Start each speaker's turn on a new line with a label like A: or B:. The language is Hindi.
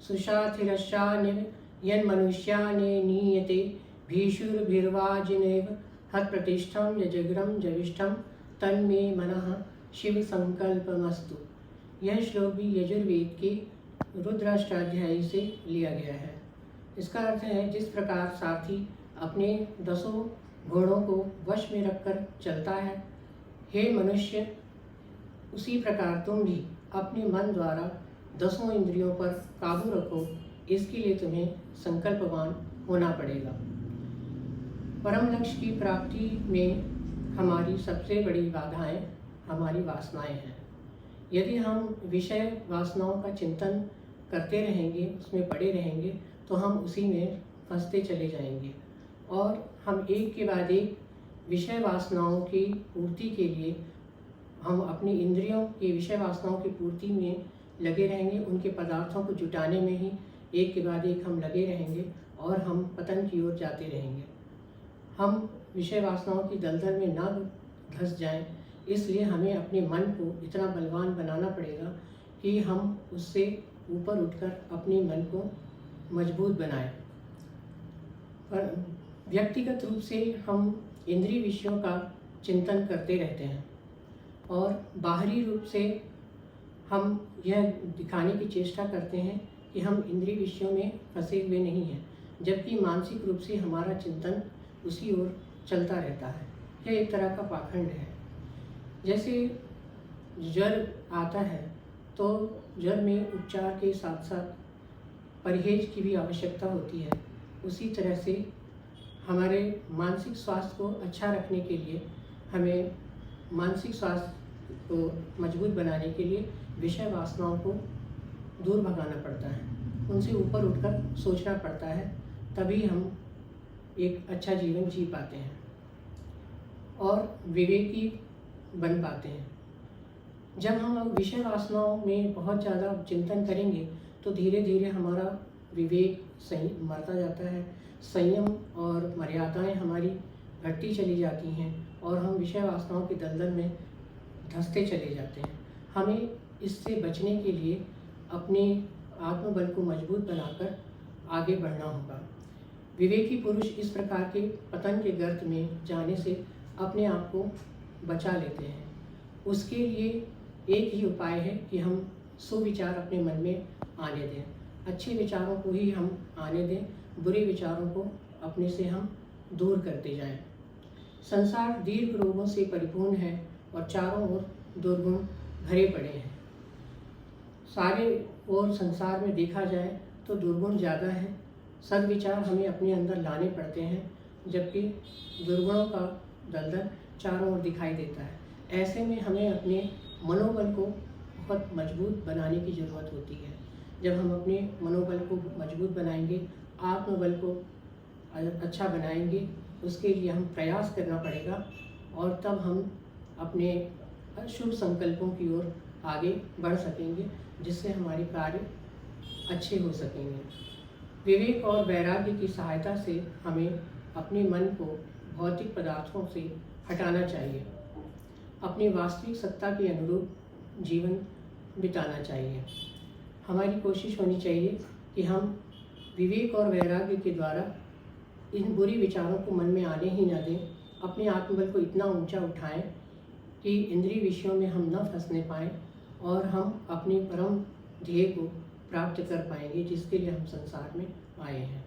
A: सुशाथिरश्चानिव यन्मनुष्याने नीयते भीषुर्भिर्वाजिनेव हत्प्रतिष्ठं यजग्रम जविष्ठम तन्मे मनः शिव संकल्पमस्तु। यह श्लोक भी यजुर्वेद के रुद्राष्टाध्यायी से लिया गया है। इसका अर्थ है, जिस प्रकार सारथी अपने 10 घोड़ों को वश में रखकर चलता है, हे मनुष्य, उसी प्रकार तुम भी अपने मन द्वारा 10 इंद्रियों पर काबू रखो। इसके लिए तुम्हें संकल्पवान होना पड़ेगा। परम लक्ष्य की प्राप्ति में हमारी सबसे बड़ी बाधाएं हमारी वासनाएं हैं। यदि हम विषय वासनाओं का चिंतन करते रहेंगे, उसमें पड़े रहेंगे, तो हम उसी में फंसते चले जाएंगे और हम एक के बाद एक विषय वासनाओं की पूर्ति के लिए हम अपनी इंद्रियों की विषय वासनाओं की पूर्ति में लगे रहेंगे। उनके पदार्थों को जुटाने में ही एक के बाद एक हम लगे रहेंगे और हम पतन की ओर जाते रहेंगे। हम विषय वासनाओं की दलदल में ना धंस जाएं, इसलिए हमें अपने मन को इतना बलवान बनाना पड़ेगा कि हम उससे ऊपर उठकर अपने मन को मजबूत बनाएं। पर व्यक्तिगत रूप से हम इंद्रिय विषयों का चिंतन करते रहते हैं और बाहरी रूप से हम यह दिखाने की चेष्टा करते हैं कि हम इंद्रिय विषयों में फंसे हुए नहीं हैं, जबकि मानसिक रूप से हमारा चिंतन उसी ओर चलता रहता है। यह एक तरह का पाखंड है। जैसे ज्वर आता है तो ज्वर में उपचार के साथ साथ परहेज की भी आवश्यकता होती है। उसी तरह से हमारे मानसिक स्वास्थ्य को अच्छा रखने के लिए हमें मानसिक स्वास्थ्य को मजबूत बनाने के लिए विषय वासनाओं को दूर भगाना पड़ता है, उनसे ऊपर उठकर सोचना पड़ता है, तभी हम एक अच्छा जीवन जी पाते हैं और विवेकी बन पाते हैं। जब हम विषय वासनाओं में बहुत ज़्यादा चिंतन करेंगे तो धीरे धीरे हमारा विवेक सही मरता जाता है, संयम और मर्यादाएं हमारी घटती चली जाती हैं और हम विषय वासनाओं के दलदल में धंसते चले जाते हैं। हमें इससे बचने के लिए अपने आत्मबल को मजबूत बनाकर आगे बढ़ना होगा। विवेकी पुरुष इस प्रकार के पतन के गर्त में जाने से अपने आप को बचा लेते हैं। उसके लिए एक ही उपाय है कि हम सुविचार अपने मन में आने दें, अच्छे विचारों को ही हम आने दें, बुरे विचारों को अपने से हम दूर करते जाएं। संसार दीर्घ रोगों से परिपूर्ण है और चारों ओर दुर्गुण भरे पड़े हैं। सारे ओर संसार में देखा जाए तो दुर्गुण ज़्यादा है। सद्विचार हमें अपने अंदर लाने पड़ते हैं, जबकि दुर्गुणों का दलदल चारों ओर दिखाई देता है। ऐसे में हमें अपने मनोबल को बहुत मजबूत बनाने की ज़रूरत होती है। जब हम अपने मनोबल को मजबूत बनाएंगे, आत्मबल को अच्छा बनाएंगे, उसके लिए हम प्रयास करना पड़ेगा और तब हम अपने शुभ संकल्पों की ओर आगे बढ़ सकेंगे, जिससे हमारे कार्य अच्छे हो सकेंगे। विवेक और वैराग्य की सहायता से हमें अपने मन को भौतिक पदार्थों से हटाना चाहिए, अपनी वास्तविक सत्ता के अनुरूप जीवन बिताना चाहिए। हमारी कोशिश होनी चाहिए कि हम विवेक और वैराग्य के द्वारा इन बुरी विचारों को मन में आने ही न दें, अपने आत्मबल को इतना ऊंचा उठाएं कि इंद्रिय विषयों में हम न फंसने पाएं और हम अपने परम ध्येय को प्राप्त कर पाएंगे, जिसके लिए हम संसार में आए हैं।